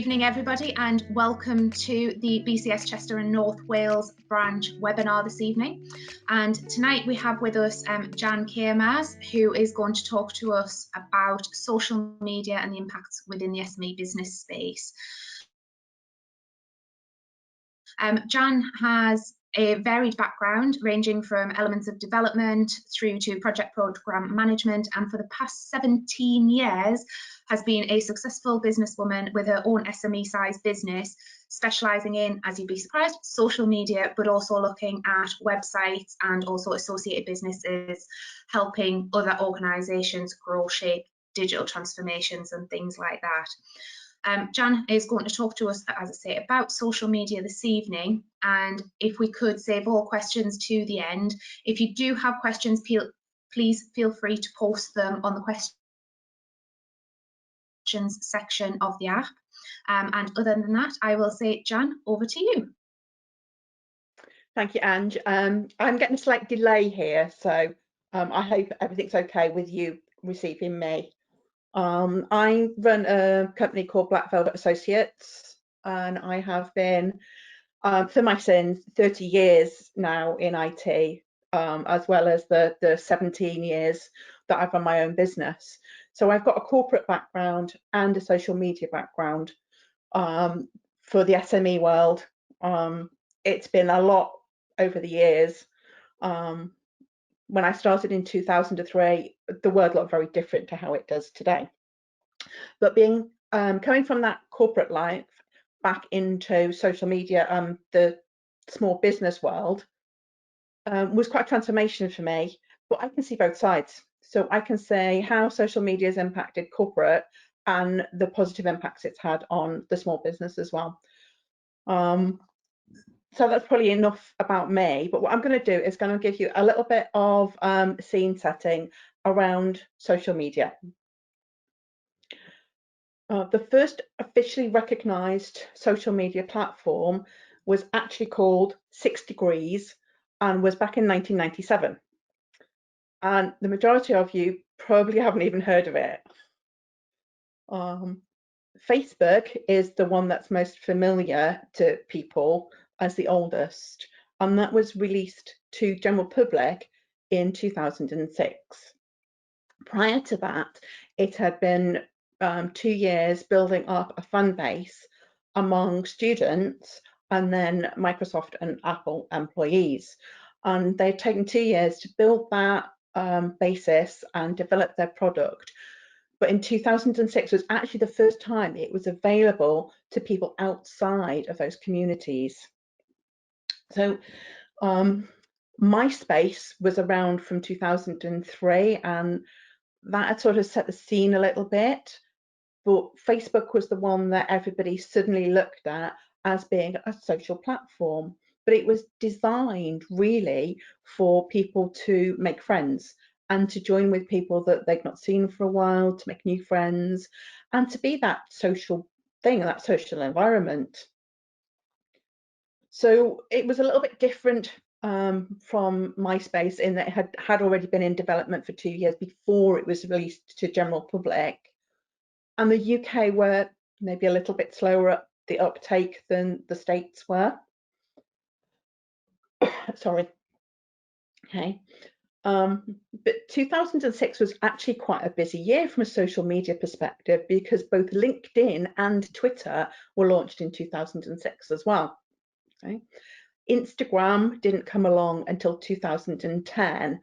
evening, everybody, and welcome to the BCS Chester and North Wales branch webinar this evening. And tonight we have with us Jan Kiermasz, who is going to talk to us about social media and the impacts within the SME business space. Jan has a varied background ranging from elements of development through to project program management, and for the past 17 years has been a successful businesswoman with her own SME size business, specialising in, as you'd be surprised, social media, but also looking at websites and also associated businesses, helping other organisations grow, shape digital transformations and things like that. Jan is going to talk to us, as I say, about social media this evening, and if we could save all questions to the end. If you do have questions, please feel free to post them on the questions section of the app. And other than that, I will say, Jan, over to you. Thank you, Ange. I'm getting a slight delay here, so I hope everything's okay with you receiving me. I run a company called Velvet Associates, and I have been, for my sins, 30 years now in IT, as well as the 17 years that I've run my own business. So I've got a corporate background and a social media background for the SME world. It's been a lot over the years. When I started in 2003, the world looked very different to how it does today. But coming from that corporate life back into social media, the small business world, was quite a transformation for me. But I can see both sides. So I can say how social media has impacted corporate and the positive impacts it's had on the small business as well. So that's probably enough about me, but what I'm going to do is going to give you a little bit of scene setting around social media. The first officially recognised social media platform was actually called 6 Degrees and was back in 1997. And the majority of you probably haven't even heard of it. Facebook is the one that's most familiar to people as the oldest, and that was released to general public in 2006. Prior to that, it had been 2 years building up a fan base among students and then Microsoft and Apple employees. And they'd taken 2 years to build that basis and develop their product. But in 2006 was actually the first time it was available to people outside of those communities. So MySpace was around from 2003, and that had sort of set the scene a little bit. But Facebook was the one that everybody suddenly looked at as being a social platform. But it was designed really for people to make friends and to join with people that they've not seen for a while, to make new friends, and to be that social thing, that social environment. So it was a little bit different from MySpace in that it had already been in development for 2 years before it was released to general public. And the UK were maybe a little bit slower at the uptake than the States were. Sorry. Okay. But 2006 was actually quite a busy year from a social media perspective, because both LinkedIn and Twitter were launched in 2006 as well. Okay. Instagram didn't come along until 2010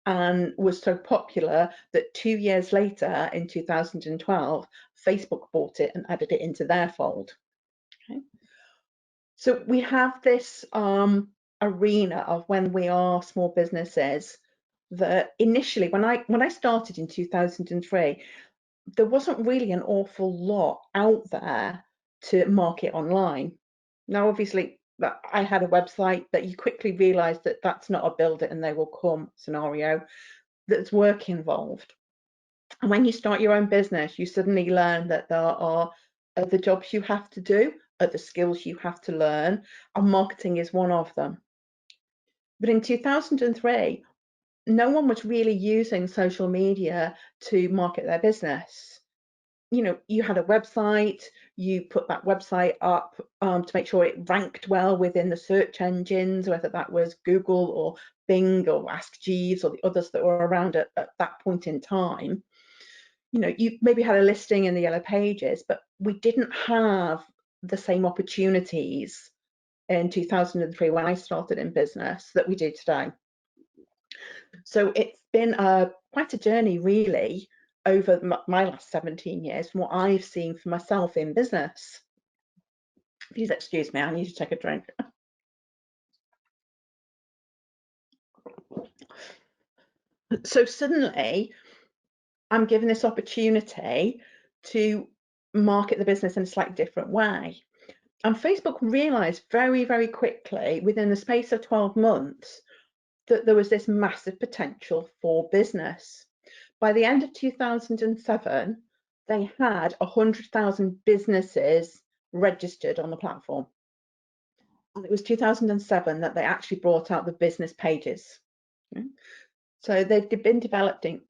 and was so popular that 2 years later, in 2012, Facebook bought it and added it into their fold. Okay. So we have this arena of when we are small businesses that initially, when I started in 2003, there wasn't really an awful lot out there to market online. Now, obviously, I had a website, but you quickly realize that that's not a build it and they will come scenario. There's work involved. And when you start your own business, you suddenly learn that there are other jobs you have to do, other skills you have to learn, and marketing is one of them. But in 2003, no one was really using social media to market their business. you had a website, you put that website up to make sure it ranked well within the search engines, whether that was Google or Bing or Ask Jeeves or the others that were around at that point in time. You maybe had a listing in the Yellow Pages, but we didn't have the same opportunities in 2003 when I started in business that we do today. So it's been quite a journey, really, over my last 17 years from what I've seen for myself in business. Please excuse me, I need to take a drink. So suddenly, I'm given this opportunity to market the business in a slightly different way. And Facebook realised very, very quickly, within the space of 12 months, that there was this massive potential for business. By the end of 2007, they had 100,000 businesses registered on the platform. And it was 2007 that they actually brought out the business pages. So they've been developing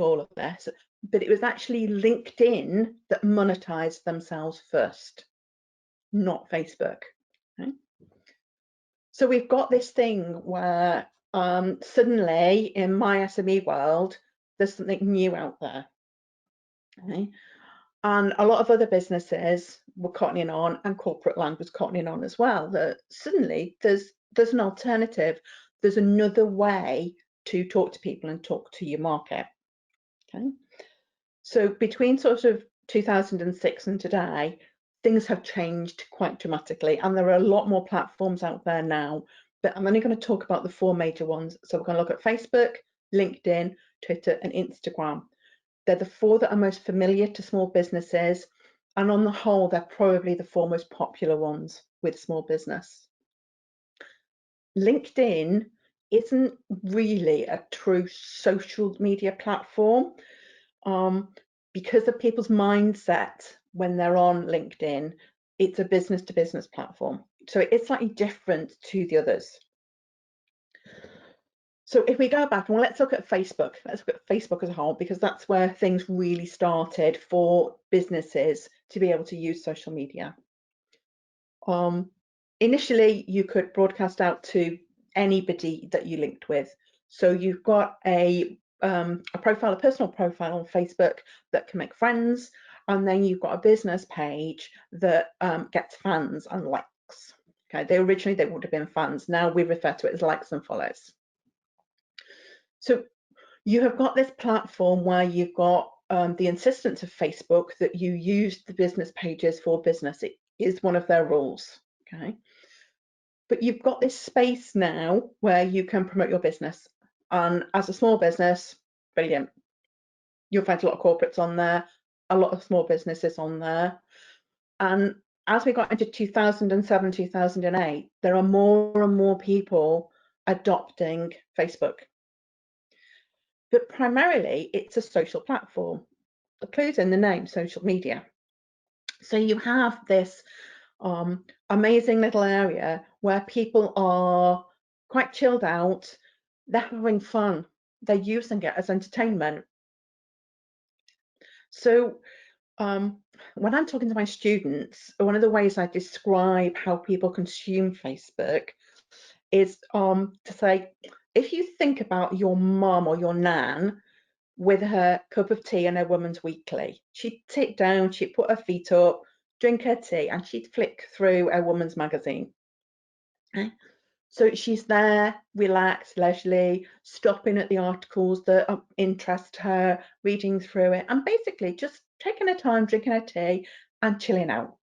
all of this, but it was actually LinkedIn that monetized themselves first, not Facebook. Okay? So we've got this thing where suddenly in my SME world, there's something new out there. Okay? And a lot of other businesses were cottoning on, and corporate land was cottoning on as well, that suddenly there's an alternative. There's another way to talk to people and talk to your market. Okay. So between sort of 2006 and today, things have changed quite dramatically, and there are a lot more platforms out there now, but I'm only going to talk about the four major ones. So we're going to look at Facebook, LinkedIn, Twitter, and Instagram. They're the four that are most familiar to small businesses, and on the whole, they're probably the four most popular ones with small business. LinkedIn isn't really a true social media platform because of people's mindset when they're on LinkedIn. It's a business to business platform, so it's slightly different to the others. So if we go back, well, let's look at Facebook. Let's look at Facebook as a whole, because that's where things really started for businesses to be able to use social media. Initially, you could broadcast out to anybody that you linked with. So you've got a profile, a personal profile on Facebook that can make friends, and then you've got a business page that gets fans and likes. Okay, they originally would have been fans. Now we refer to it as likes and follows. So you have got this platform where you've got the insistence of Facebook that you use the business pages for business. It is one of their rules. Okay. But you've got this space now where you can promote your business. And as a small business, brilliant. You'll find a lot of corporates on there, a lot of small businesses on there. And as we got into 2007, 2008, there are more and more people adopting Facebook. But primarily, it's a social platform. The clue's in the name, social media. So you have this amazing little area where people are quite chilled out, they're having fun, they're using it as entertainment. So when I'm talking to my students, one of the ways I describe how people consume Facebook is to say, if you think about your mum or your nan with her cup of tea and her Woman's Weekly, she'd sit down, she'd put her feet up, drink her tea, and she'd flick through a woman's magazine. Okay. So she's there, relaxed, leisurely, stopping at the articles that interest her, reading through it, and basically just taking her time, drinking her tea, and chilling out.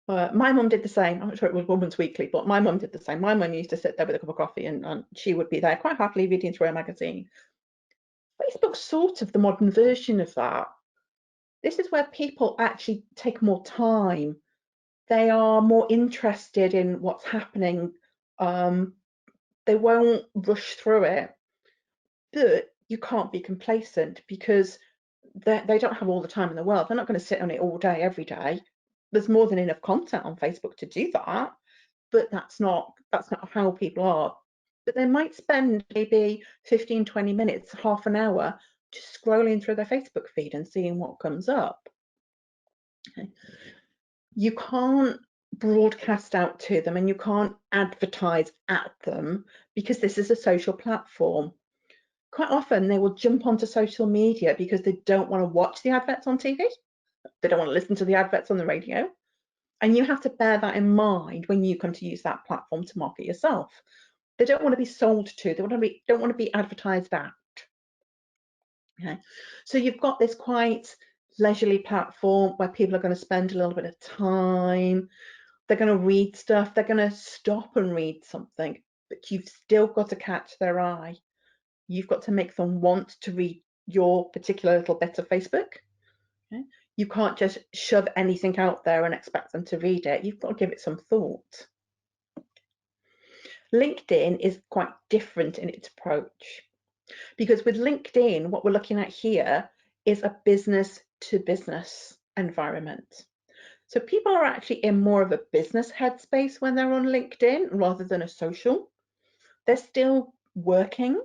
My mum did the same. I'm not sure it was Woman's Weekly, but my mum did the same. My mum used to sit there with a cup of coffee, and she would be there quite happily reading through her magazine. Facebook's sort of the modern version of that. This is where people actually take more time. They are more interested in what's happening. They won't rush through it, but you can't be complacent because they don't have all the time in the world. They're not going to sit on it all day, every day. There's more than enough content on Facebook to do that, but that's not how people are. But they might spend maybe 15, 20 minutes, half an hour just scrolling through their Facebook feed and seeing what comes up. Okay. You can't broadcast out to them and you can't advertise at them because this is a social platform. Quite often they will jump onto social media because they don't want to watch the adverts on TV. They don't want to listen to the adverts on the radio. And you have to bear that in mind when you come to use that platform to market yourself. They don't want to be sold to, they don't want to be advertised at. Okay. So you've got this quite leisurely platform where people are going to spend a little bit of time. They're going to read stuff. They're going to stop and read something, but you've still got to catch their eye. You've got to make them want to read your particular little bit of Facebook. Okay. You can't just shove anything out there and expect them to read it. You've got to give it some thought. LinkedIn is quite different in its approach, because with LinkedIn, what we're looking at here is a business to business environment. So people are actually in more of a business headspace when they're on LinkedIn rather than a social. They're still working.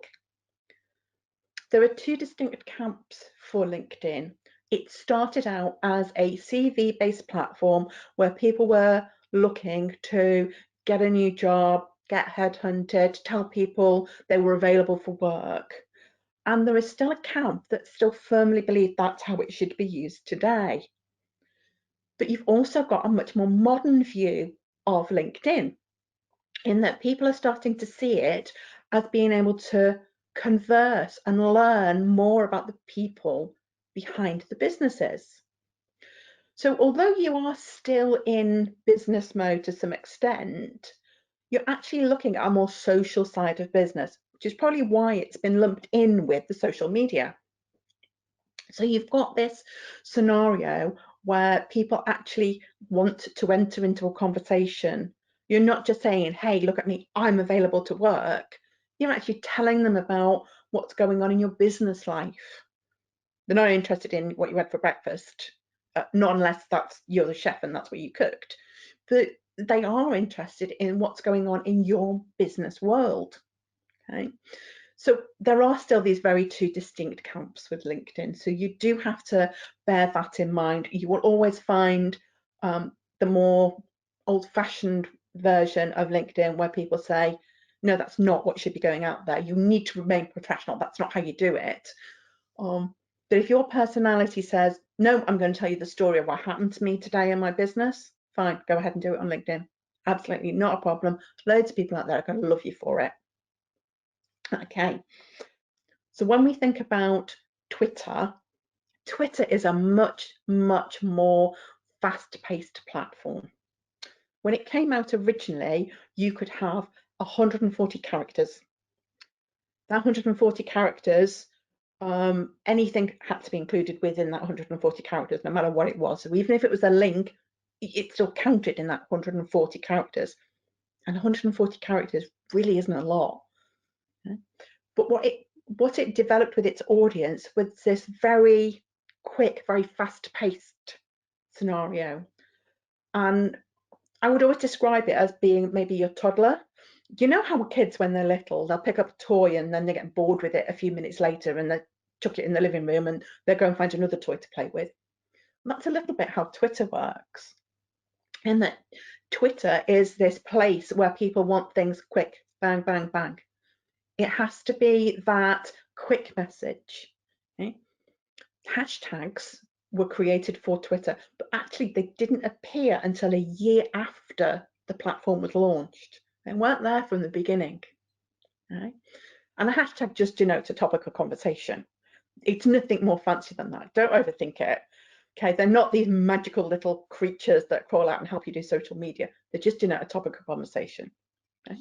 There are two distinct camps for LinkedIn. It started out as a CV-based platform where people were looking to get a new job, get headhunted, tell people they were available for work. And there is still a camp that still firmly believe that's how it should be used today. But you've also got a much more modern view of LinkedIn, in that people are starting to see it as being able to converse and learn more about the people behind the businesses. So although you are still in business mode to some extent, you're actually looking at a more social side of business, which is probably why it's been lumped in with the social media. So you've got this scenario where people actually want to enter into a conversation. You're not just saying, hey, look at me, I'm available to work. You're actually telling them about what's going on in your business life. They're not interested in what you had for breakfast, not unless you're the chef and that's what you cooked. But they are interested in what's going on in your business world. Okay. So there are still these very two distinct camps with LinkedIn. So you do have to bear that in mind. You will always find the more old-fashioned version of LinkedIn where people say, no, that's not what should be going out there. You need to remain professional. That's not how you do it. But if your personality says, no, I'm going to tell you the story of what happened to me today in my business, fine, go ahead and do it on LinkedIn. Absolutely not a problem. Loads of people out there are going to love you for it. Okay, so when we think about Twitter, Twitter is a much more fast-paced platform. When it came out originally, you could have 140 characters. That 140 characters, anything had to be included within that 140 characters, no matter what it was. So even if it was a link, it still counted in that 140 characters. And 140 characters really isn't a lot. Okay? But what it developed with its audience was this very quick, very fast-paced scenario. And I would always describe it as being maybe your toddler. You know how kids, when they're little, they'll pick up a toy and then they get bored with it a few minutes later and they chuck it in the living room and they'll go and find another toy to play with. And that's a little bit how Twitter works. And that Twitter is this place where people want things quick, bang, bang, bang. It has to be that quick message. Okay? Hashtags were created for Twitter, but actually they didn't appear until a year after the platform was launched. They weren't there from the beginning. Okay? And a hashtag just denotes a topic of conversation. It's nothing more fancy than that. Don't overthink it. Okay, they're not these magical little creatures that crawl out and help you do social media. They just denote a topic of conversation. Okay?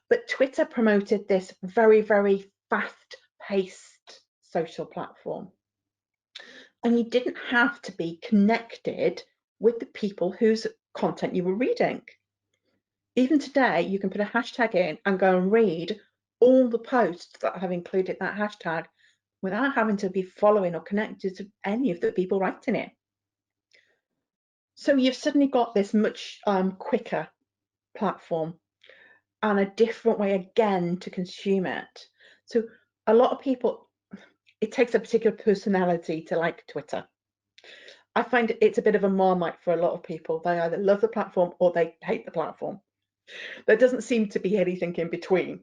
But Twitter promoted this very fast-paced social platform. And you didn't have to be connected with the people whose content you were reading. Even today, you can put a hashtag in and go and read all the posts that have included that hashtag without having to be following or connected to any of the people writing it. So you've suddenly got this much quicker platform and a different way again to consume it. So a lot of people, it takes a particular personality to like Twitter. I find it's a bit of a Marmite for a lot of people. They either love the platform or they hate the platform. There doesn't seem to be anything in between.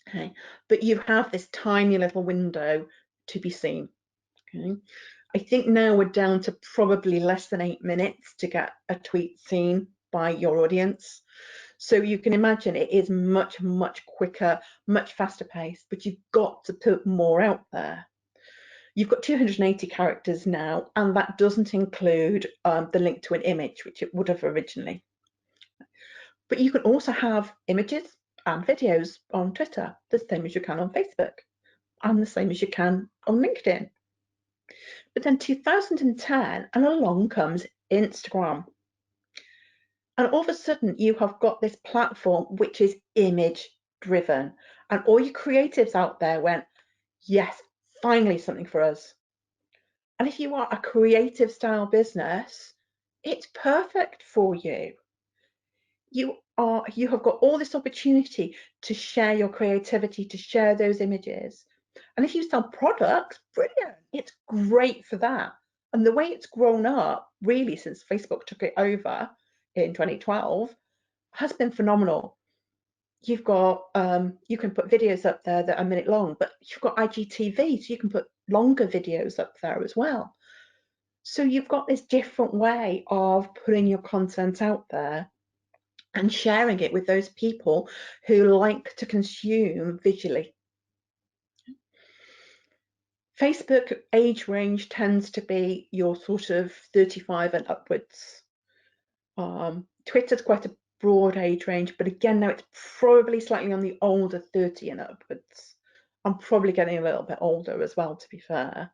Okay, but you have this tiny little window to be seen. Okay, I think now we're down to probably less than 8 minutes to get a tweet seen by your audience. So you can imagine it is much, much quicker, much faster paced, but you've got to put more out there. You've got 280 characters now, and that doesn't include the link to an image, which it would have originally. But you can also have images and videos on Twitter, the same as you can on Facebook, and the same as you can on LinkedIn. But then 2010, and along comes Instagram. And all of a sudden, you have got this platform which is image driven. And all your creatives out there went, yes, finally something for us. And if you are a creative style business, it's perfect for you. You have got all this opportunity to share your creativity, to share those images. And if you sell products, brilliant. It's great for that. And the way it's grown up, really, since Facebook took it over in 2012, has been phenomenal. You've got, you can put videos up there that are a minute long, but you've got IGTV, so you can put longer videos up there as well. So you've got this different way of putting your content out there and sharing it with those people who like to consume visually. Facebook age range tends to be your sort of 35 and upwards. Twitter's quite a broad age range, but again, now it's probably slightly on the older 30 and upwards. I'm probably getting a little bit older as well, to be fair.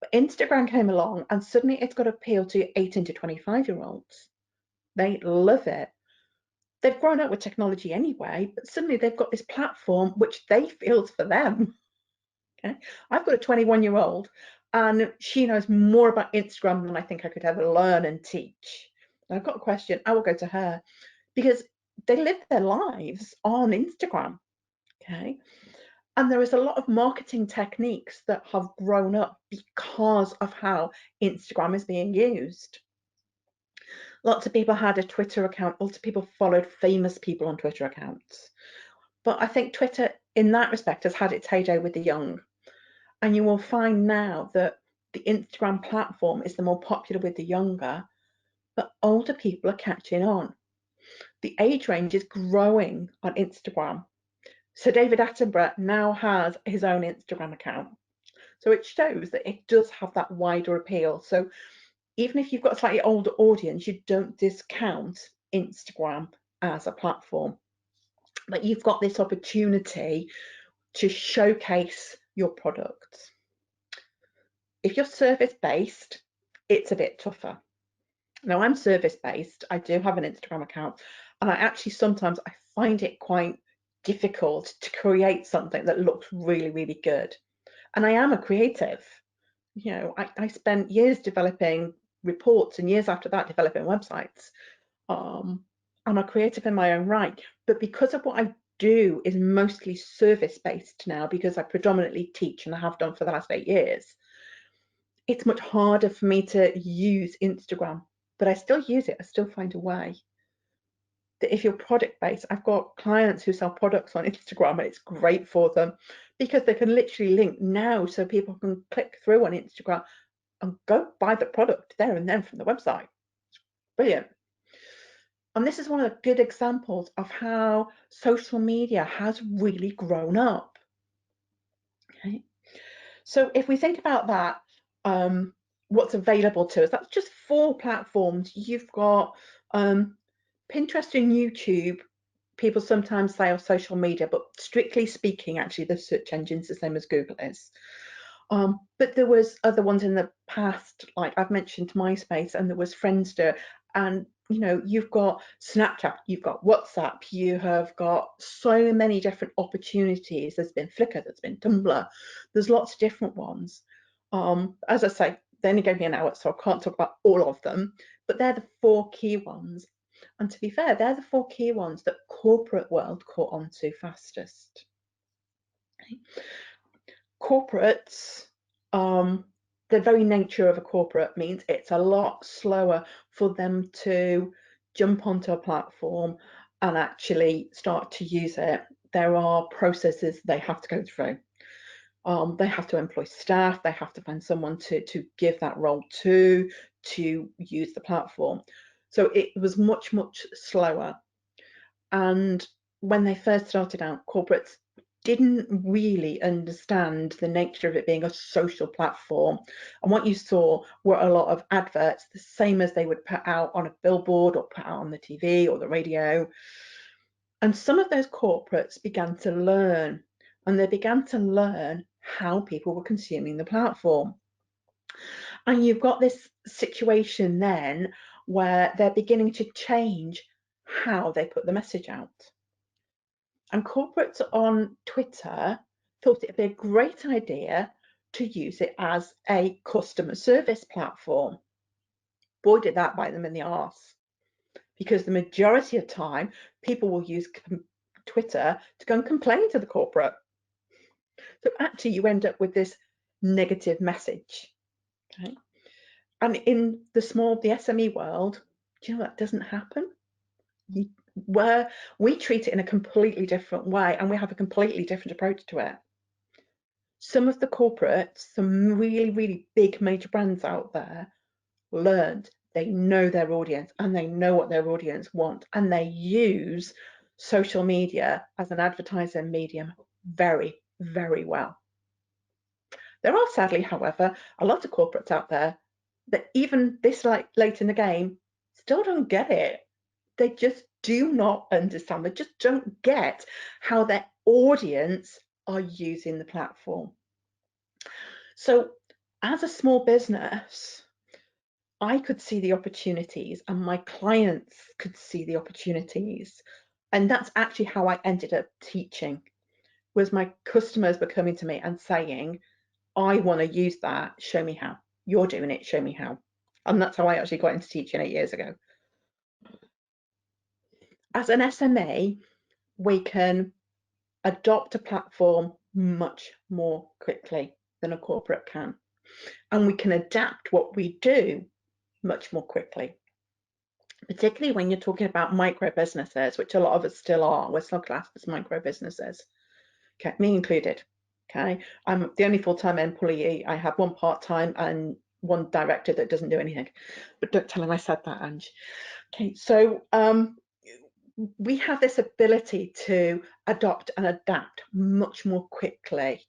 But Instagram came along and suddenly it's got appeal to 18 to 25-year-olds. They love it. They've grown up with technology anyway, but suddenly they've got this platform which they feel is for them. Okay, I've got a 21-year-old and she knows more about Instagram than I think I could ever learn and teach. And I've got a question, I will go to her because they live their lives on Instagram. Okay, and there is a lot of marketing techniques that have grown up because of how Instagram is being used. Lots of people had a Twitter account, lots of people followed famous people on Twitter accounts. But I think Twitter, in that respect, has had its heyday with the young. And you will find now that the Instagram platform is the more popular with the younger, but older people are catching on. The age range is growing on Instagram. So David Attenborough now has his own Instagram account. So it shows that it does have that wider appeal. So even if you've got a slightly older audience, you don't discount Instagram as a platform. But you've got this opportunity to showcase your products. If you're service-based, it's a bit tougher. Now, I'm service-based. I do have an Instagram account, and sometimes I find it quite difficult to create something that looks really, really good. And I am a creative. You know, I spent years developing reports and years after that developing websites. I'm a creative in my own right, but because of what I do is mostly service-based now, because I predominantly teach and I have done for the last 8 years, it's much harder for me to use Instagram, but I still use it. I still find a way. That if you're product-based, I've got clients who sell products on Instagram and it's great for them because they can literally link now so people can click through on Instagram and go buy the product there and then from the website. It's brilliant. And this is one of the good examples of how social media has really grown up. Okay. So if we think about that, what's available to us, that's just 4 platforms. You've got Pinterest and YouTube. People sometimes say social media, but strictly speaking, actually, the search engine's the same as Google is. But there was other ones in the past, like I've mentioned MySpace, and there was Friendster, and you know, you've got Snapchat, you've got WhatsApp, you have got so many different opportunities. There's been Flickr, there's been Tumblr, there's lots of different ones. As I say, they only gave me an hour, so I can't talk about all of them, but they're the 4 key ones. And to be fair, they're the 4 key ones that corporate world caught on to fastest. Okay. corporates, the very nature of a corporate means it's a lot slower for them to jump onto a platform and actually start to use it. There are processes they have to go through. They have to employ staff, they have to find someone to give that role to use the platform. So it was much slower. And when they first started out, corporates didn't really understand the nature of it being a social platform. And what you saw were a lot of adverts, the same as they would put out on a billboard or put out on the TV or the radio. And some of those corporates began to learn, and they began to learn how people were consuming the platform. And you've got this situation then where they're beginning to change how they put the message out. And corporates on Twitter thought it'd be a great idea to use it as a customer service platform. Boy, did that bite them in the arse, because the majority of time people will use Twitter to go and complain to the corporate. So actually you end up with this negative message. Okay. And in the SME world, do you know that doesn't happen? Where we treat it in a completely different way, and we have a completely different approach to it. Some of the corporates, some really big major brands out there, learned they know their audience and they know what their audience want, and they use social media as an advertising medium very well. There are sadly, however, a lot of corporates out there that even this late in the game still don't get it. They just do not understand. They just don't get how their audience are using the platform. So as a small business, I could see the opportunities and my clients could see the opportunities. And that's actually how I ended up teaching, was my customers were coming to me and saying, I want to use that, show me how. You're doing it, show me how. And that's how I actually got into teaching 8 years ago. As an SME, we can adopt a platform much more quickly than a corporate can. And we can adapt what we do much more quickly, particularly when you're talking about micro businesses, which a lot of us still are. We're still classed as micro businesses, okay, me included. Okay, I'm the only full-time employee. I have one part-time and one director that doesn't do anything, but don't tell him I said that, Ange. Okay, so we have this ability to adopt and adapt much more quickly.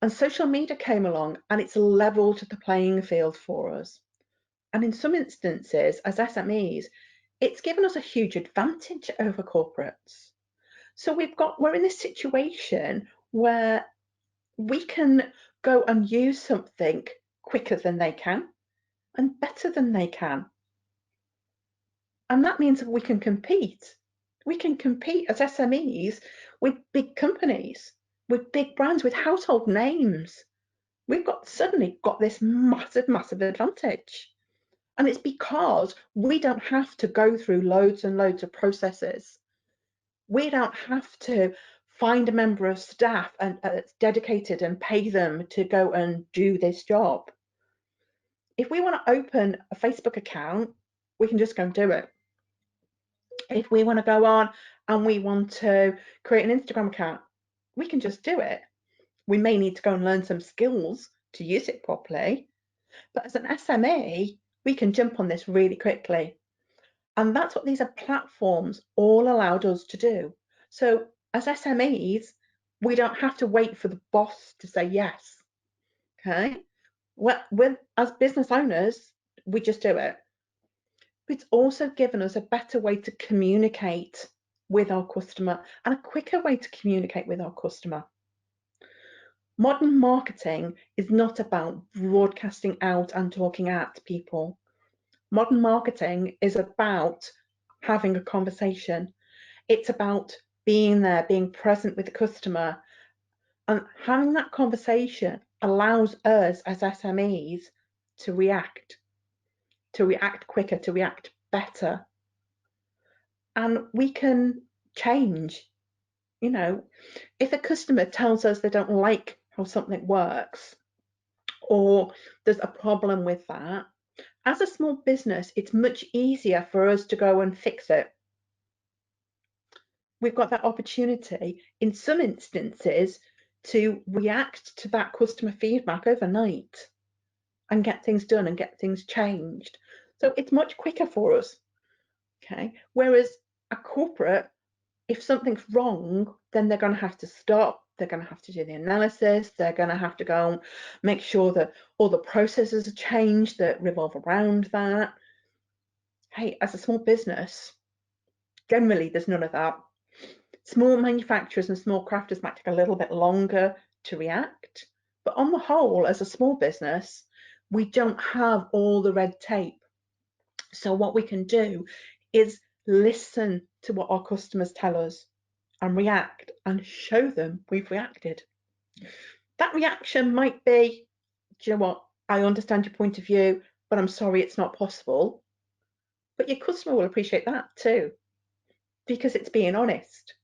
And social media came along and it's leveled the playing field for us. And in some instances, as SMEs, it's given us a huge advantage over corporates. So we're in this situation where we can go and use something quicker than they can and better than they can. And that means that we can compete. We can compete as SMEs with big companies, with big brands, with household names. We've suddenly got this massive advantage. And it's because we don't have to go through loads and loads of processes. We don't have to find a member of staff and dedicated and pay them to go and do this job. If we want to open a Facebook account, we can just go and do it. If we want to go on and we want to create an Instagram account, we can just do it. We may need to go and learn some skills to use it properly, but as an SME, we can jump on this really quickly. And that's what these platforms all allowed us to do. So as SMEs, we don't have to wait for the boss to say yes. Okay, as business owners, we just do it. It's also given us a better way to communicate with our customer and a quicker way to communicate with our customer. Modern marketing is not about broadcasting out and talking at people. Modern marketing is about having a conversation. It's about being there, being present with the customer, and having that conversation allows us as SMEs to react quicker, to react better. And we can change. You know, if a customer tells us they don't like how something works, or there's a problem with that, as a small business, it's much easier for us to go and fix it. We've got that opportunity in some instances to react to that customer feedback overnight and get things done and get things changed. So it's much quicker for us. Okay. Whereas a corporate, if something's wrong, then they're going to have to stop. They're going to have to do the analysis. They're going to have to go and make sure that all the processes are changed that revolve around that. Hey, as a small business, generally there's none of that. Small manufacturers and small crafters might take a little bit longer to react, but on the whole, as a small business, we don't have all the red tape. So what we can do is listen to what our customers tell us and react and show them we've reacted. That reaction might be, do you know what, I understand your point of view, but I'm sorry it's not possible. But your customer will appreciate that too, because it's being honest.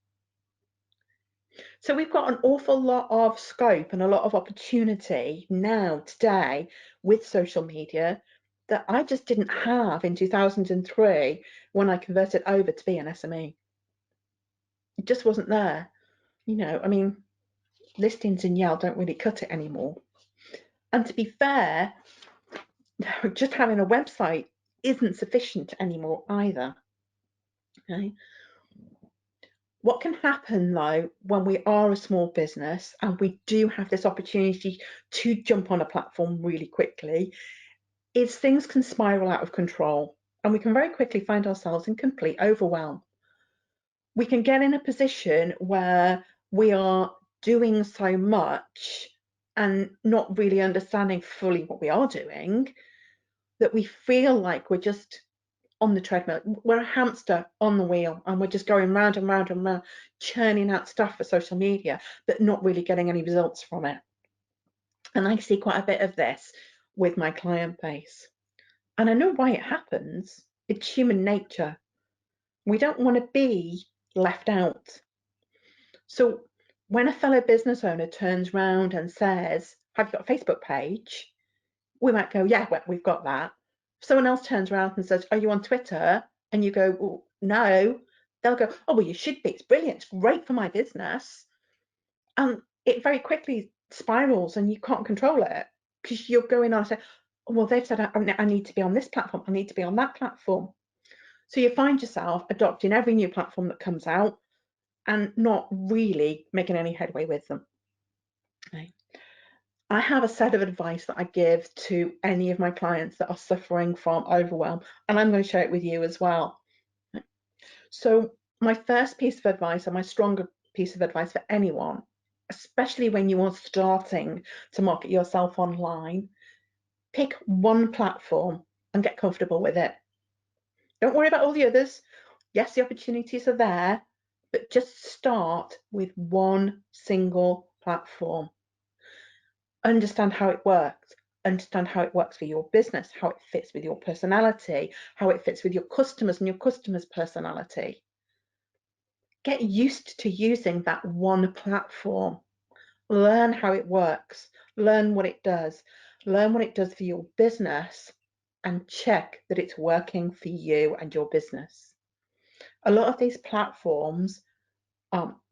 So we've got an awful lot of scope and a lot of opportunity now today with social media that I just didn't have in 2003 when I converted over to be an SME. It just wasn't there. You know, I mean, listings in Yale don't really cut it anymore. And to be fair, just having a website isn't sufficient anymore either. Okay. What can happen though when we are a small business and we do have this opportunity to jump on a platform really quickly is things can spiral out of control and we can very quickly find ourselves in complete overwhelm. We can get in a position where we are doing so much and not really understanding fully what we are doing that we feel like we're just on the treadmill. We're a hamster on the wheel and we're just going round and round and round, churning out stuff for social media, but not really getting any results from it. And I see quite a bit of this with my client base. And I know why it happens. It's human nature. We don't want to be left out. So when a fellow business owner turns around and says, have you got a Facebook page? We might go, yeah, well, we've got that. If someone else turns around and says, are you on Twitter? And you go, oh, no. They'll go, oh, well, you should be. It's brilliant. It's great for my business. And it very quickly spirals and you can't control it because you're going on and saying, oh, well, they've said I need to be on this platform. I need to be on that platform. So you find yourself adopting every new platform that comes out and not really making any headway with them. Okay. I have a set of advice that I give to any of my clients that are suffering from overwhelm, and I'm going to share it with you as well. So my first piece of advice, and my stronger piece of advice for anyone, especially when you are starting to market yourself online, pick one platform and get comfortable with it. Don't worry about all the others. Yes, the opportunities are there, but just start with one single platform. Understand how it works. Understand how it works for your business, how it fits with your personality, how it fits with your customers and your customers' personality. Get used to using that one platform. Learn how it works. Learn what it does. Learn what it does for your business and check that it's working for you and your business. A lot of these platforms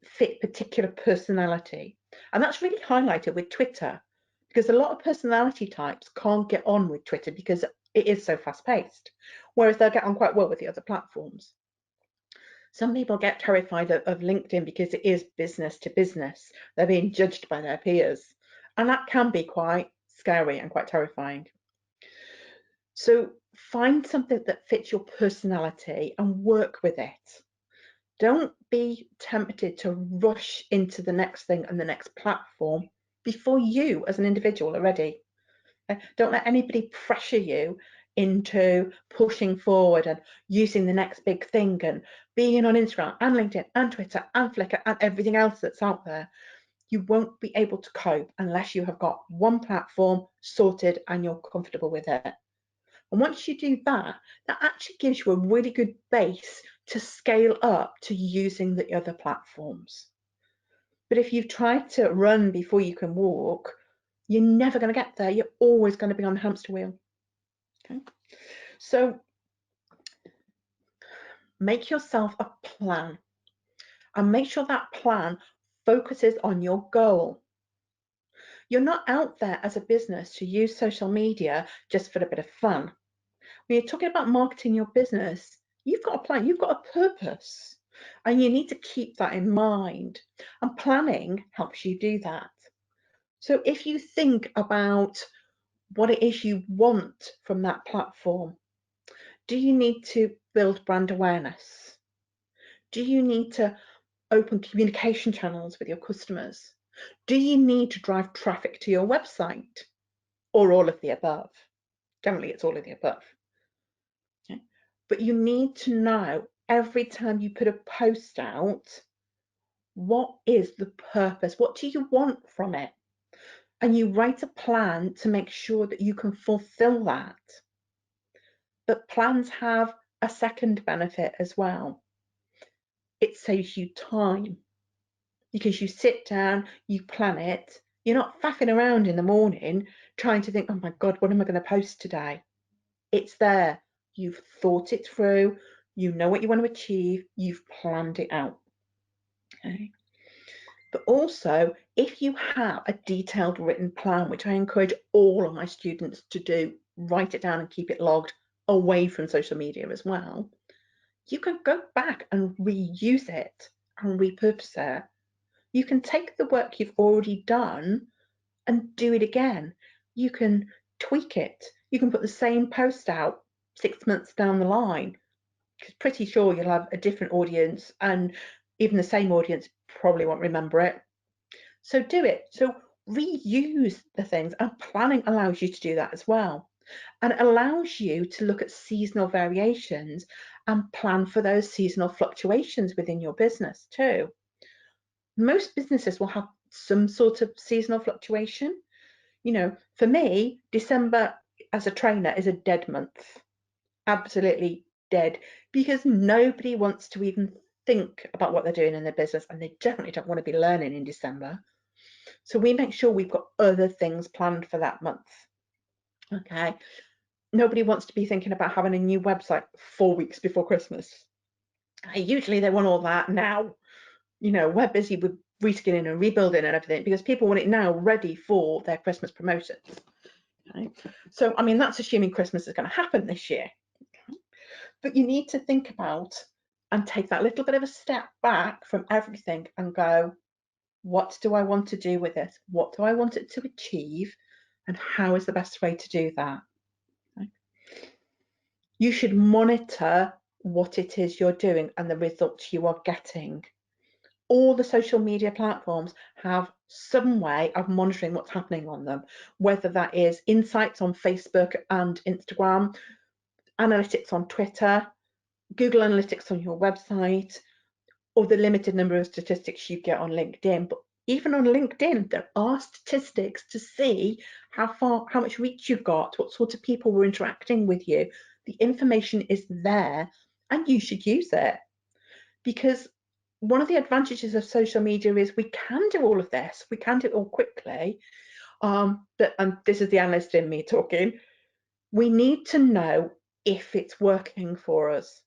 fit particular personality, and that's really highlighted with Twitter, because a lot of personality types can't get on with Twitter because it is so fast-paced, whereas they'll get on quite well with the other platforms. Some people get terrified of LinkedIn because it is business to business. They're being judged by their peers, and that can be quite scary and quite terrifying. So find something that fits your personality and work with it. Don't be tempted to rush into the next thing and the next platform before you as an individual are ready. Don't let anybody pressure you into pushing forward and using the next big thing and being on Instagram and LinkedIn and Twitter and Flickr and everything else that's out there. You won't be able to cope unless you have got one platform sorted and you're comfortable with it. And once you do that, that actually gives you a really good base to scale up to using the other platforms. But if you've tried to run before you can walk, you're never going to get there. You're always going to be on the hamster wheel. Okay? So make yourself a plan and make sure that plan focuses on your goal. You're not out there as a business to use social media just for a bit of fun. When you're talking about marketing your business, you've got a plan, you've got a purpose, and you need to keep that in mind. And planning helps you do that. So if you think about what it is you want from that platform, do you need to build brand awareness? Do you need to open communication channels with your customers? Do you need to drive traffic to your website? Or all of the above? Generally, it's all of the above. Okay. But you need to know every time you put a post out, what is the purpose? What do you want from it? And you write a plan to make sure that you can fulfill that. But plans have a second benefit as well. It saves you time because you sit down, you plan it. You're not faffing around in the morning trying to think, oh my God, what am I going to post today? It's there. You've thought it through. You know what you want to achieve. You've planned it out. Okay. But also, if you have a detailed written plan, which I encourage all of my students to do, write it down and keep it logged away from social media as well, you can go back and reuse it and repurpose it. You can take the work you've already done and do it again. You can tweak it. You can put the same post out 6 months down the line, because pretty sure you'll have a different audience, and even the same audience probably won't remember it. So do it. So reuse the things, and planning allows you to do that as well. And it allows you to look at seasonal variations and plan for those seasonal fluctuations within your business too. Most businesses will have some sort of seasonal fluctuation. You know, for me, December as a trainer is a dead month. Absolutely dead, because nobody wants to even think about what they're doing in their business, and they definitely don't want to be learning in December. So we make sure we've got other things planned for that month. Okay. Nobody wants to be thinking about having a new website 4 weeks before Christmas. Usually they want all that now. You know, we're busy with reskinning and rebuilding and everything because people want it now ready for their Christmas promotions. Okay. So, I mean, that's assuming Christmas is going to happen this year. Okay. But you need to think about and take that little bit of a step back from everything and go, what do I want to do with it? What do I want it to achieve? And how is the best way to do that? Okay. You should monitor what it is you're doing and the results you are getting. All the social media platforms have some way of monitoring what's happening on them, whether that is insights on Facebook and Instagram, analytics on Twitter, Google Analytics on your website, or the limited number of statistics you get on LinkedIn. But even on LinkedIn, there are statistics to see how much reach you've got, what sort of people were interacting with you. The information is there and you should use it, because one of the advantages of social media is we can do all of this. We can do it all quickly. And this is the analyst in me talking. We need to know if it's working for us.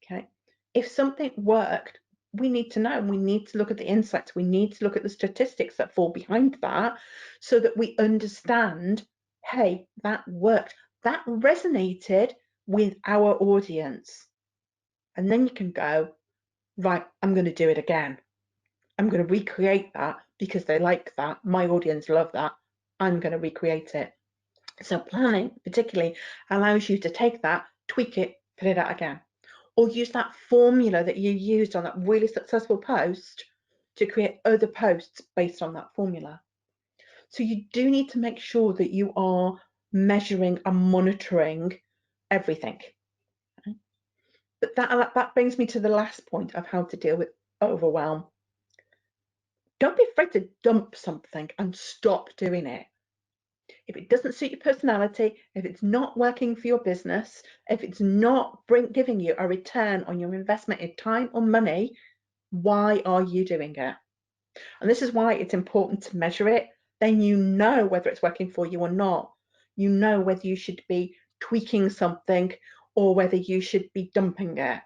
Okay. If something worked, we need to know. We need to look at the insights. We need to look at the statistics that fall behind that so that we understand, hey, that worked. That resonated with our audience. And then you can go, right, I'm going to do it again. I'm going to recreate that because they like that. My audience love that. I'm going to recreate it. So planning particularly allows you to take that, tweak it, put it out again, or use that formula that you used on that really successful post to create other posts based on that formula. So you do need to make sure that you are measuring and monitoring everything. Okay? But that brings me to the last point of how to deal with overwhelm. Don't be afraid to dump something and stop doing it. If it doesn't suit your personality, if it's not working for your business, if it's not giving you a return on your investment in time or money, why are you doing it? And this is why it's important to measure it. Then you know whether it's working for you or not. You know whether you should be tweaking something or whether you should be dumping it.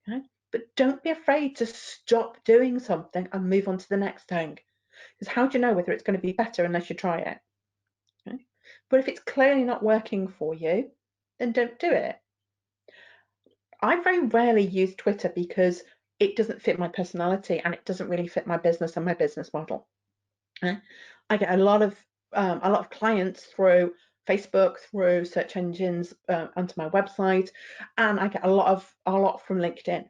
Okay? But don't be afraid to stop doing something and move on to the next thing. Because how do you know whether it's going to be better unless you try it? Okay? But if it's clearly not working for you, then don't do it. I very rarely use Twitter because it doesn't fit my personality and it doesn't really fit my business and my business model. I get a lot of clients through Facebook, through search engines, onto my website, and I get a lot from LinkedIn.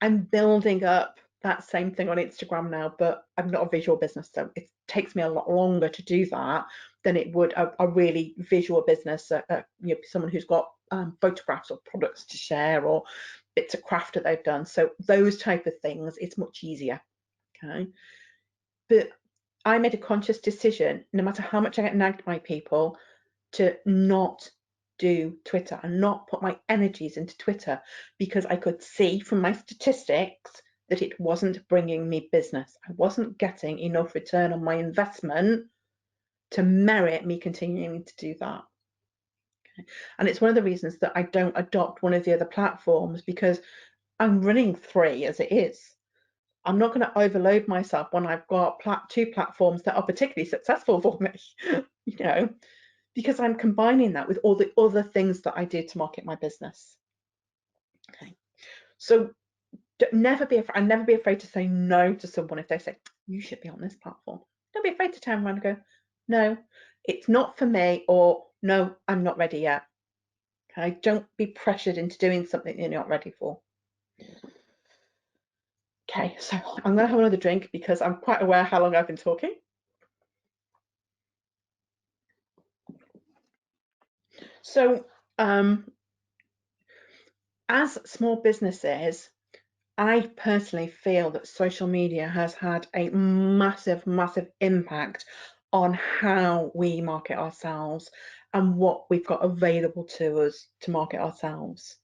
I'm building up that same thing on Instagram now, but I'm not a visual business, so it takes me a lot longer to do that than it would a really visual business, someone who's got photographs or products to share or bits of craft that they've done. So those type of things, it's much easier. Okay, but I made a conscious decision, no matter how much I get nagged by people, to not do Twitter and not put my energies into Twitter, because I could see from my statistics that it wasn't bringing me business. I wasn't getting enough return on my investment to merit me continuing to do that. Okay. And it's one of the reasons that I don't adopt one of the other platforms, because I'm running 3 as it is. I'm not going to overload myself when I've got 2 platforms that are particularly successful for me, because I'm combining that with all the other things that I do to market my business. Okay, so never be afraid to say no to someone if they say you should be on this platform. Don't be afraid to turn around and go, no, it's not for me, or no, I'm not ready yet. Okay, don't be pressured into doing something you're not ready for. Okay, so I'm going to have another drink because I'm quite aware how long I've been talking. So as small businesses, I personally feel that social media has had a massive, massive impact on how we market ourselves and what we've got available to us to market ourselves.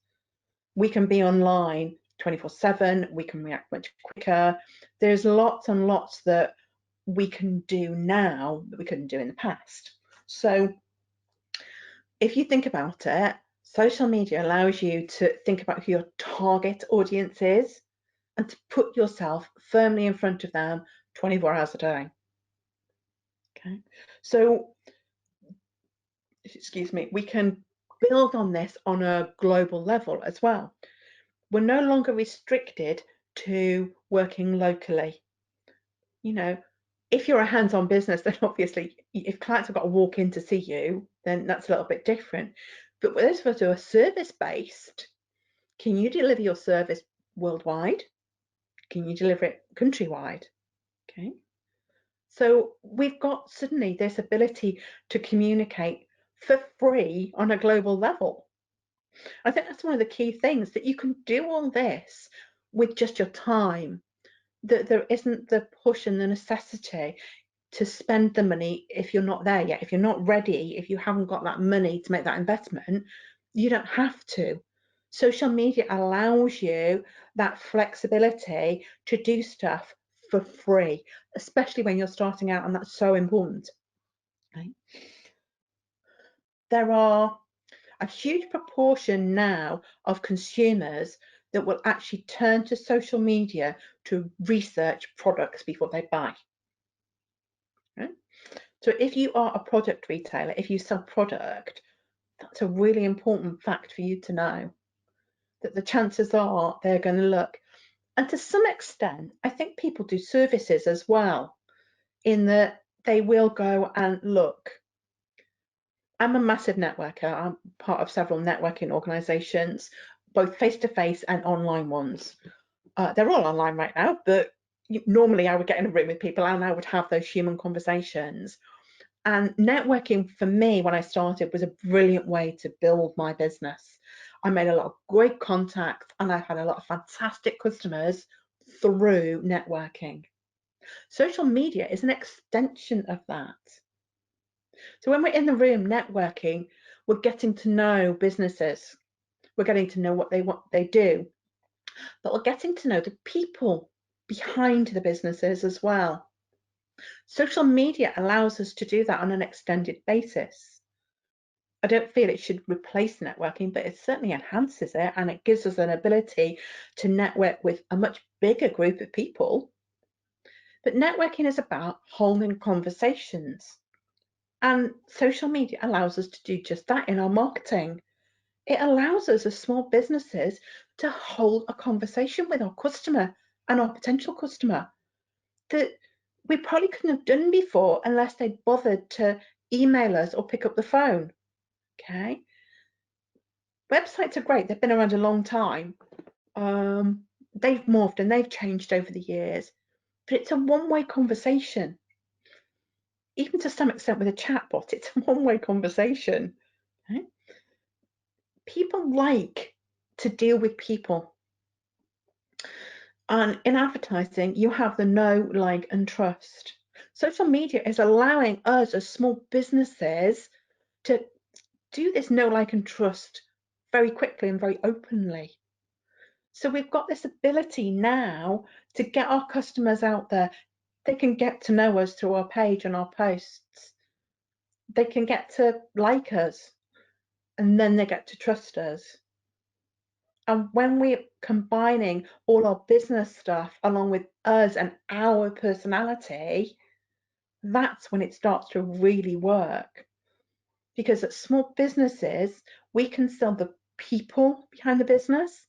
We can be online 24/7, we can react much quicker. There's lots and lots that we can do now that we couldn't do in the past. So if you think about it, social media allows you to think about who your target audience is and to put yourself firmly in front of them 24 hours a day. Okay, so excuse me, we can build on this on a global level as well. We're no longer restricted to working locally. If you're a hands-on business, then obviously if clients have got to walk in to see you, then that's a little bit different. But with those of us who are service-based, can you deliver your service worldwide? Can you deliver it countrywide? Okay. So we've got suddenly this ability to communicate for free on a global level. I think that's one of the key things, that you can do all this with just your time, that there isn't the push and the necessity to spend the money if you're not there yet. If you're not ready, if you haven't got that money to make that investment, you don't have to. Social media allows you that flexibility to do stuff for free, especially when you're starting out, and that's so important. Okay. There are a huge proportion now of consumers that will actually turn to social media to research products before they buy. Okay. So if you are a product retailer, if you sell product, that's a really important fact for you to know, that the chances are they're going to look. And to some extent, I think people do services as well, in that they will go and look. I'm a massive networker. I'm part of several networking organizations, both face-to-face and online ones. They're all online right now, but normally I would get in a room with people and I would have those human conversations. And networking for me, when I started, was a brilliant way to build my business. I made a lot of great contacts and I've had a lot of fantastic customers through networking. Social media is an extension of that. So when we're in the room networking, we're getting to know businesses, we're getting to know what they do, but we're getting to know the people behind the businesses as well. Social media allows us to do that on an extended basis. I don't feel it should replace networking, but it certainly enhances it, and it gives us an ability to network with a much bigger group of people. But networking is about holding conversations, and social media allows us to do just that in our marketing. It allows us as small businesses to hold a conversation with our customer and our potential customer that we probably couldn't have done before unless they'd bothered to email us or pick up the phone. Okay. Websites are great. They've been around a long time. They've morphed and they've changed over the years, but it's a one-way conversation. Even to some extent with a chatbot, it's a one-way conversation. Okay? People like to deal with people. And in advertising, you have the know, like, and trust. Social media is allowing us as small businesses to do this know, like, and trust very quickly and very openly. So we've got this ability now to get our customers out there. They can get to know us through our page and our posts. They can get to like us, and then they get to trust us. And when we're combining all our business stuff along with us and our personality, that's when it starts to really work. Because at small businesses, we can sell the people behind the business,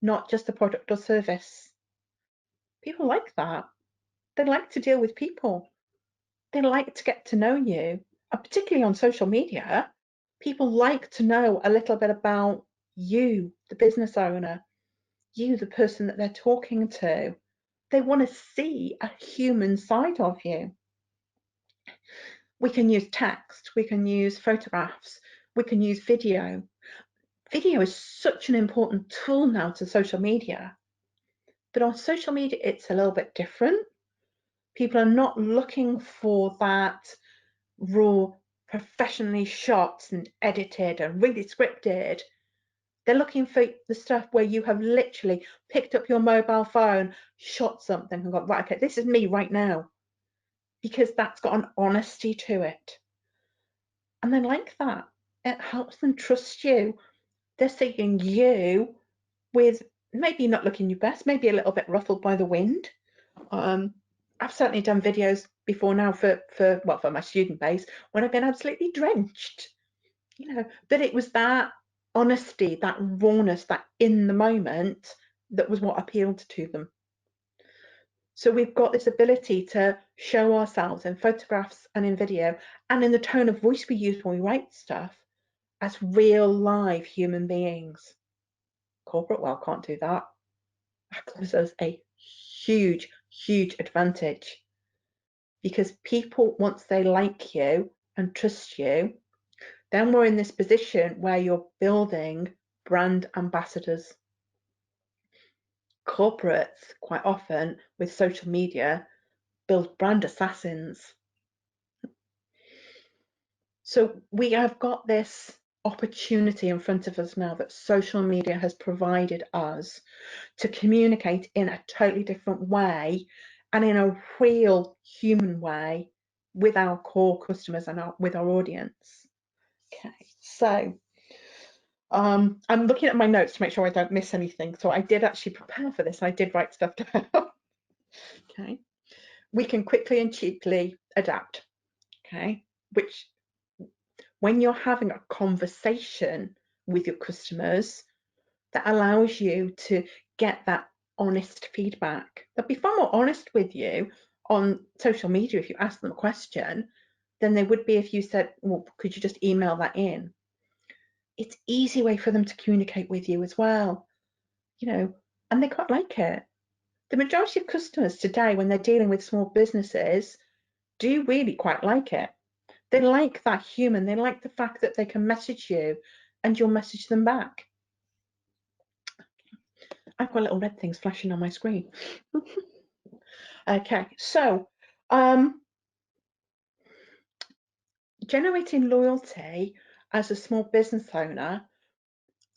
not just the product or service. People like that. They like to deal with people. They like to get to know you, and particularly on social media, people like to know a little bit about you, the business owner, you, the person that they're talking to. They want to see a human side of you. We can use text, we can use photographs, we can use video. Video is such an important tool now to social media, but on social media, it's a little bit different. People are not looking for that raw, professionally shot and edited and really scripted. They're looking for the stuff where you have literally picked up your mobile phone, shot something and gone, right, okay, this is me right now, because that's got an honesty to it. And they like that. It helps them trust you. They're seeing you with maybe not looking your best, maybe a little bit ruffled by the wind. I've certainly done videos before now for my student base when I've been absolutely drenched, but it was that honesty, that rawness, that in the moment that was what appealed to them. So we've got this ability to show ourselves in photographs and in video and in the tone of voice we use when we write stuff as real live human beings. Corporate world can't do that. That gives us a huge, huge advantage, because people, once they like you and trust you, then we're in this position where you're building brand ambassadors. Corporates, quite often with social media, build brand assassins. So we have got this opportunity in front of us now that social media has provided us to communicate in a totally different way and in a real human way with our core customers and with our audience. Okay, so I'm looking at my notes to make sure I don't miss anything. So I did actually prepare for this. I did write stuff down. Okay, we can quickly and cheaply adapt. Okay, which when you're having a conversation with your customers, that allows you to get that honest feedback. They'll be far more honest with you on social media if you ask them a question than they would be if you said, well, could you just email that in? It's an easy way for them to communicate with you as well, and they quite like it. The majority of customers today, when they're dealing with small businesses, do really quite like it. They like that human. They like the fact that they can message you and you'll message them back. I've got little red things flashing on my screen. Okay, so generating loyalty as a small business owner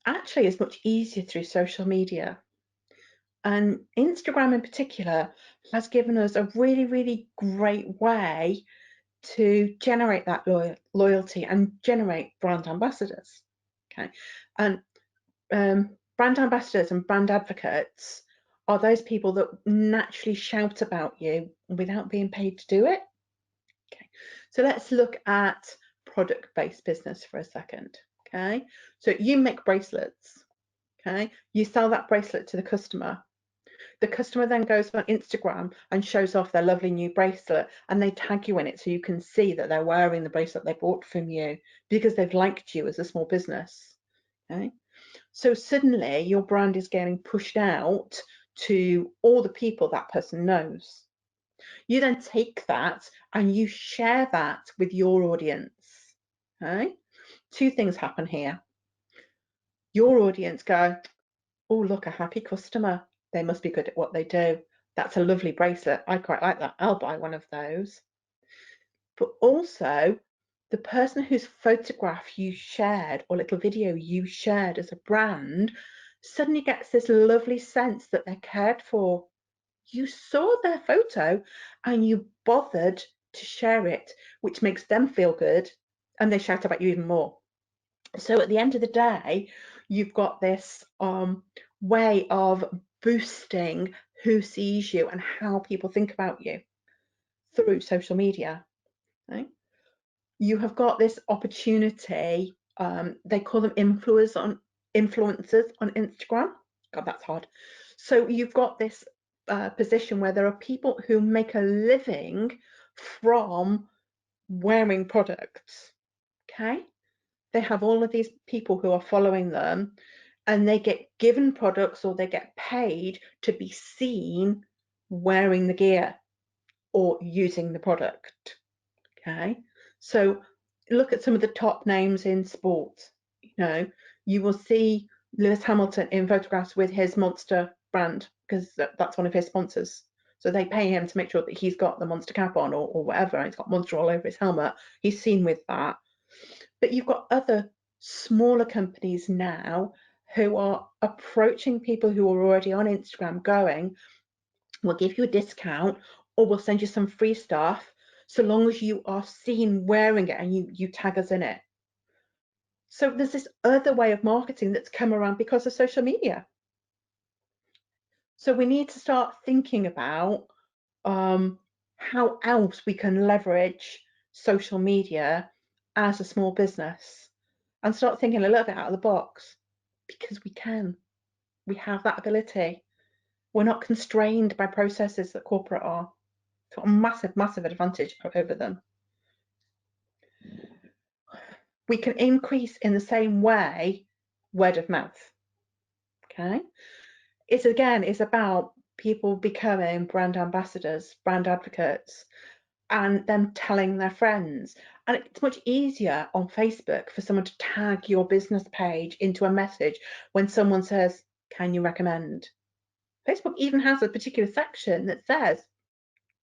actually is much easier through social media. And Instagram in particular has given us a really, really great way to generate that loyalty and generate brand ambassadors. Okay, and brand ambassadors and brand advocates are those people that naturally shout about you without being paid to do it. Okay, so let's look at product-based business for a second. Okay, so you make bracelets. Okay, you sell that bracelet to the customer. The customer then goes on Instagram and shows off their lovely new bracelet, and they tag you in it so you can see that they're wearing the bracelet they bought from you because they've liked you as a small business. Okay, so suddenly your brand is getting pushed out to all the people that person knows. You then take that and you share that with your audience. Okay, two things happen here. Your audience go, oh, look, a happy customer. They must be good at what they do. That's a lovely bracelet. I quite like that. I'll buy one of those. But also, the person whose photograph you shared or little video you shared as a brand suddenly gets this lovely sense that they're cared for. You saw their photo and you bothered to share it, which makes them feel good, and they shout about you even more. So at the end of the day, you've got this way of boosting who sees you and how people think about you through social media. Okay? You have got this opportunity, they call them influencers on Instagram. God, that's hard. So you've got this position where there are people who make a living from wearing products. Okay, they have all of these people who are following them, and they get given products or they get paid to be seen wearing the gear or using the product. Okay, so look at some of the top names in sport. You know, you will see Lewis Hamilton in photographs with his Monster brand because that's one of his sponsors. So they pay him to make sure that he's got the Monster cap on or whatever, and he's got Monster all over his helmet. He's seen with that. But you've got other smaller companies now who are approaching people who are already on Instagram going, we'll give you a discount or we'll send you some free stuff so long as you are seen wearing it and you tag us in it. So there's this other way of marketing that's come around because of social media. So we need to start thinking about how else we can leverage social media as a small business and start thinking a little bit out of the box, because we can. We have that ability. We're not constrained by processes that corporate are. It's got a massive, massive advantage over them. We can increase in the same way word of mouth. Okay, it's about people becoming brand ambassadors, brand advocates, and them telling their friends. And it's much easier on Facebook for someone to tag your business page into a message when someone says, can you recommend? Facebook even has a particular section that says,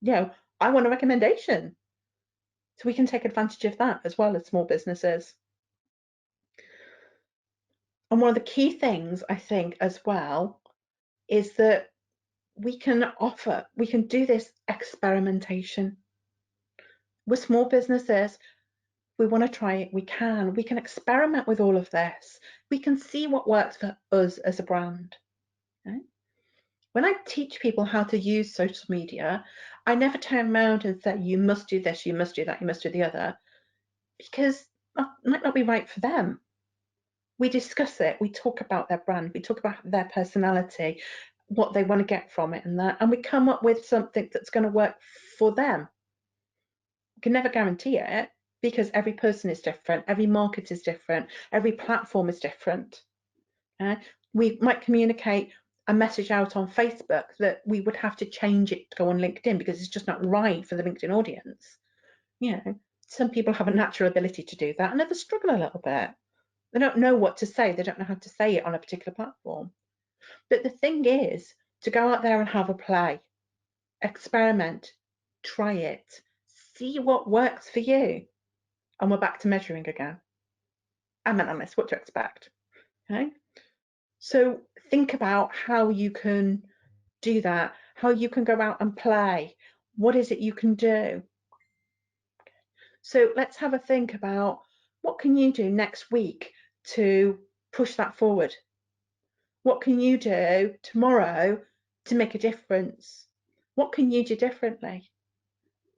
you know, I want a recommendation. So we can take advantage of that as well as small businesses. And one of the key things I think as well is that we can do this experimentation. With small businesses, we want to try it, we can experiment with all of this. We can see what works for us as a brand. Okay? When I teach people how to use social media, I never turn around and say, you must do this, you must do that, you must do the other, because that might not be right for them. We discuss it, we talk about their brand, we talk about their personality, what they want to get from it and we come up with something that's going to work for them. We can never guarantee it because every person is different, every market is different, every platform is different. We might communicate a message out on Facebook that we would have to change it to go on LinkedIn because it's just not right for the LinkedIn audience. You know, some people have a natural ability to do that and others struggle a little bit. They don't know what to say. They don't know how to say it on a particular platform. But the thing is to go out there and have a play, experiment, try it, see what works for you. And we're back to measuring again. I'm an analyst, what to expect. Okay. So think about how you can do that, how you can go out and play, what is it you can do. So let's have a think about what can you do next week to push that forward. What can you do tomorrow to make a difference? What can you do differently?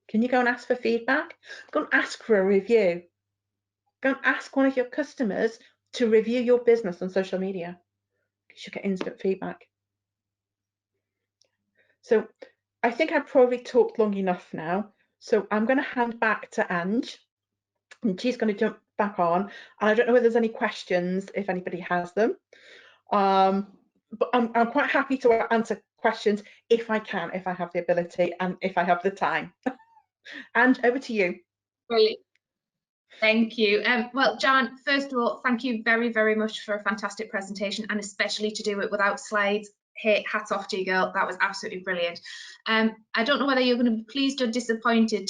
Can you go and ask for feedback? Go and ask for a review. Go and ask one of your customers to review your business on social media. You should get instant feedback. So I think I've probably talked long enough now. So I'm going to hand back to Ange, and she's going to jump back on. And I don't know whether there's any questions, if anybody has them. But I'm quite happy to answer questions if I can, if I have the ability and if I have the time. And over to you. Brilliant. Thank you. Well, Jan, first of all, thank you very, very much for a fantastic presentation, and especially to do it without slides. Hey, hats off to you, girl. That was absolutely brilliant. I don't know whether you're going to be pleased or disappointed.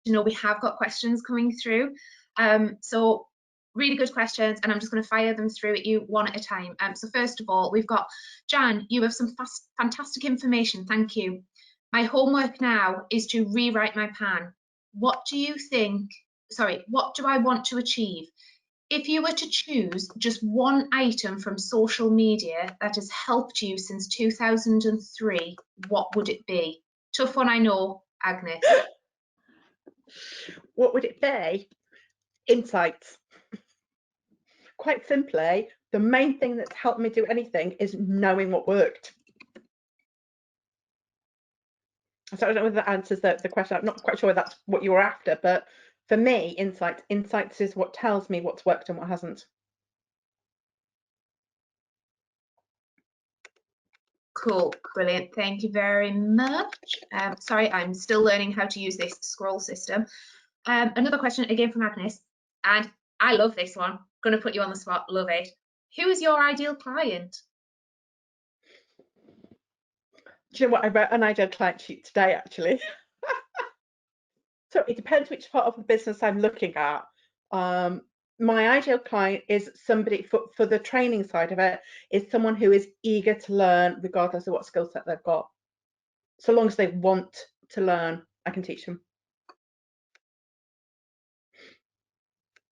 You know, we have got questions coming through. So really good questions, and I'm just going to fire them through at you one at a time. So first of all, we've got Jan, you have some fantastic information. Thank you. My homework now is to rewrite my plan. What do you think? Sorry, what do I want to achieve? If you were to choose just one item from social media that has helped you since 2003, what would it be? Tough one, I know, Agnes. What would it be? Insights. Quite simply, the main thing that's helped me do anything is knowing what worked. So I don't know whether that answers the question. I'm not quite sure that's what you were after, but for me, insights is what tells me what's worked and what hasn't. Cool, brilliant. Thank you very much. Sorry, I'm still learning how to use this scroll system. Another question again from Agnes, and I love this one. Going to put you on the spot, love it. Who is your ideal client? Do you know what? I wrote an ideal client sheet today, actually. So it depends which part of the business I'm looking at. My ideal client is somebody, for the training side of it, is someone who is eager to learn regardless of what skill set they've got. So long as they want to learn, I can teach them.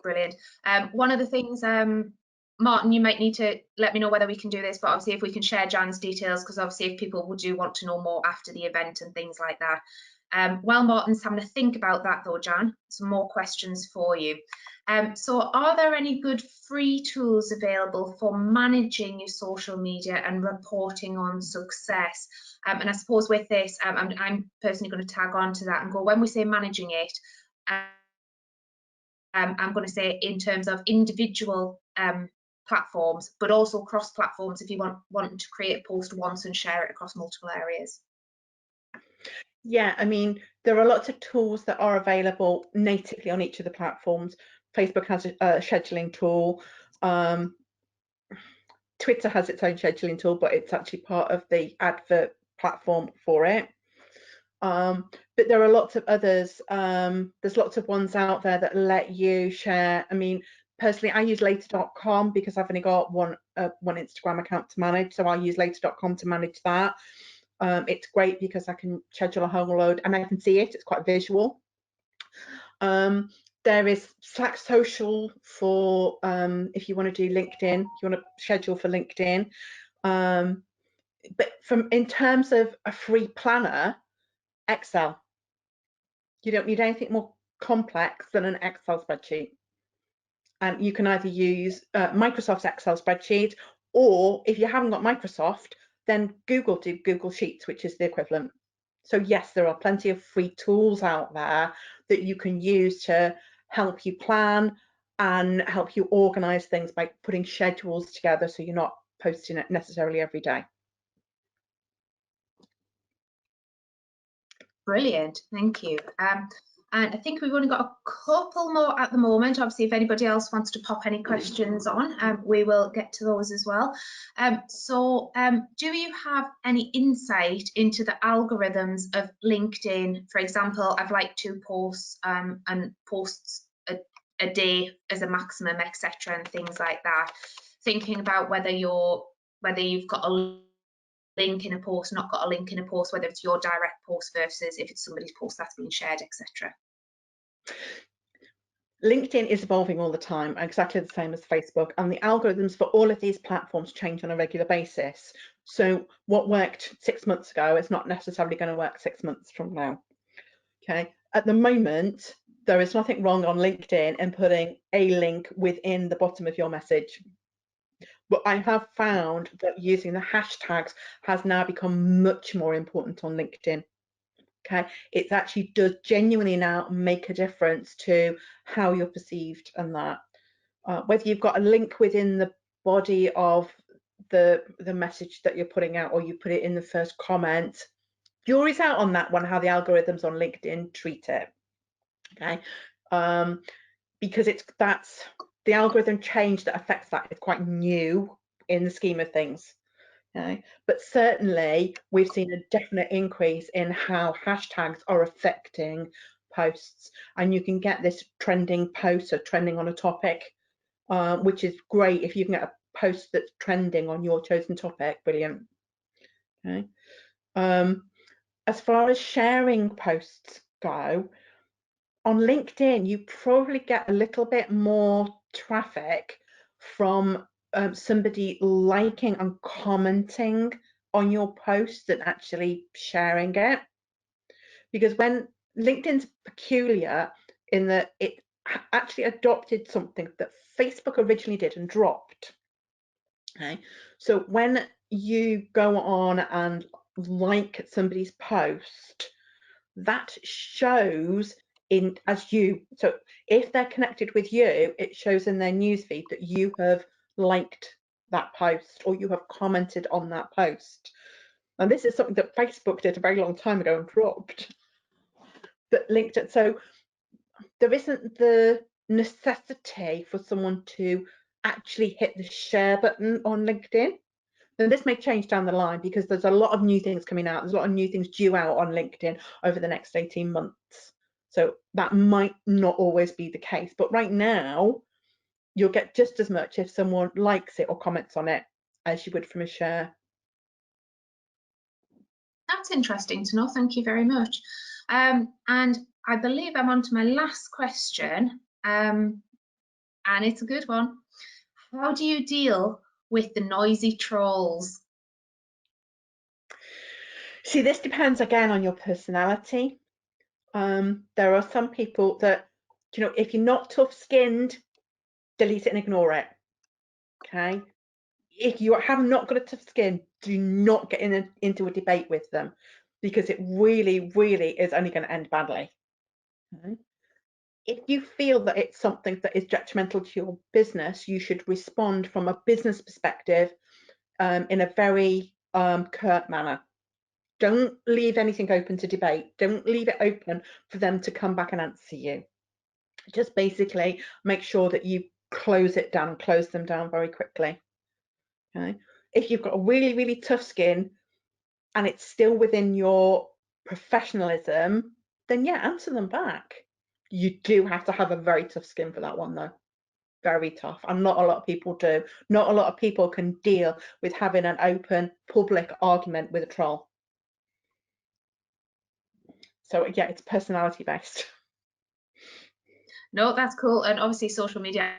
Brilliant. One of the things, Martin, you might need to let me know whether we can do this, but obviously if we can share Jan's details, because obviously if people do want to know more after the event and things like that. While Martin's having to think about that though, Jan, some more questions for you. So are there any good free tools available for managing your social media and reporting on success? And I suppose with this, I'm personally going to tag on to that and go, when we say managing it, I'm going to say in terms of individual platforms, but also cross platforms if you want to create a post once and share it across multiple areas. Yeah, I mean, there are lots of tools that are available natively on each of the platforms. Facebook has a scheduling tool. Twitter has its own scheduling tool, but it's actually part of the advert platform for it. But there are lots of others. There's lots of ones out there that let you share. I mean, personally, I use later.com because I've only got one Instagram account to manage, so I use later.com to manage that. It's great because I can schedule a whole load and I can see it. It's quite visual. There is Slack Social for if you want to do LinkedIn, if you want to schedule for LinkedIn. But in terms of a free planner, Excel. You don't need anything more complex than an Excel spreadsheet. And you can either use Microsoft's Excel spreadsheet, or if you haven't got Microsoft, then Google Sheets, which is the equivalent. So yes, there are plenty of free tools out there that you can use to help you plan and help you organize things by putting schedules together so you're not posting it necessarily every day. Brilliant, thank you. And I think we've only got a couple more at the moment. Obviously, if anybody else wants to pop any questions on, we will get to those as well. Do you have any insight into the algorithms of LinkedIn? For example, I'd like to post and posts a day as a maximum, etc., and things like that. Thinking about whether you've got a link in a post, not got a link in a post, whether it's your direct post versus if it's somebody's post that's been shared, etc. LinkedIn is evolving all the time, exactly the same as Facebook, and the algorithms for all of these platforms change on a regular basis. So what worked 6 months ago is not necessarily going to work 6 months from now. Okay, at the moment, there is nothing wrong on LinkedIn in putting a link within the bottom of your message. But I have found that using the hashtags has now become much more important on LinkedIn. Okay, it actually does genuinely now make a difference to how you're perceived, and that whether you've got a link within the body of the message that you're putting out, or you put it in the first comment, jury's out on that one, how the algorithms on LinkedIn treat it. Okay, because that's the algorithm change that affects that is quite new in the scheme of things. Okay. But certainly we've seen a definite increase in how hashtags are affecting posts, and you can get this trending post or trending on a topic, which is great if you can get a post that's trending on your chosen topic. Brilliant. Okay. As far as sharing posts go, on LinkedIn you probably get a little bit more traffic from somebody liking and commenting on your post than actually sharing it, because when LinkedIn's peculiar in that it actually adopted something that Facebook originally did and dropped. Okay, so when you go on and like somebody's post, that shows in as you, so if they're connected with you, it shows in their newsfeed that you have liked that post or you have commented on that post. And this is something that Facebook did a very long time ago and dropped, but LinkedIn, so there isn't the necessity for someone to actually hit the share button on LinkedIn. And this may change down the line because there's a lot of new things coming out. There's a lot of new things due out on LinkedIn over the next 18 months. So that might not always be the case. But right now, you'll get just as much if someone likes it or comments on it as you would from a share. That's interesting to know. Thank you very much. And I believe I'm on to my last question, and it's a good one. How do you deal with the noisy trolls? See, this depends again on your personality. There are some people that, you know, if you're not tough-skinned, delete it and ignore it. Okay. If you have not got a tough skin, do not get into a debate with them, because it really, really is only going to end badly. Okay. If you feel that it's something that is detrimental to your business, you should respond from a business perspective in a very curt manner. Don't leave anything open to debate. Don't leave it open for them to come back and answer you. Just basically make sure that you close them down very quickly. Okay. If you've got a really, really tough skin and it's still within your professionalism, then yeah, answer them back. You do have to have a very tough skin for that one though. Very tough, and not a lot of people do. Not a lot of people can deal with having an open public argument with a troll. So yeah, it's personality based. No, that's cool. And obviously social media,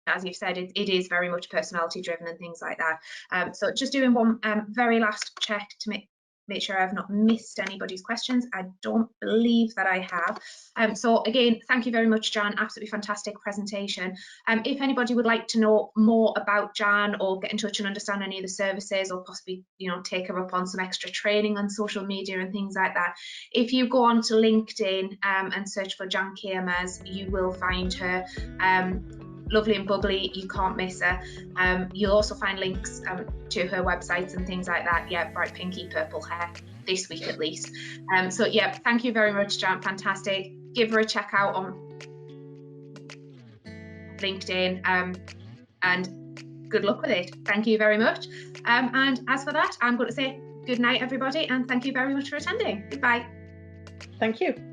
as you've said, it is very much personality driven and things like that. So just doing one very last check to make sure I've not missed anybody's questions. I don't believe that I have. So again, thank you very much, Jan. Absolutely fantastic presentation. If anybody would like to know more about Jan or get in touch and understand any of the services, or possibly, you know, take her up on some extra training on social media and things like that, if you go on to LinkedIn and search for Jan Kiermasz, you will find her. Lovely and bubbly, you can't miss her. You'll also find links to her websites and things like that. Yeah, bright pinky purple hair this week at least. So yeah, thank you very much, Jan. Fantastic. Give her a check out on LinkedIn, and good luck with it. Thank you very much. And as for that, I'm going to say good night, everybody, and thank you very much for attending. Goodbye. Thank you.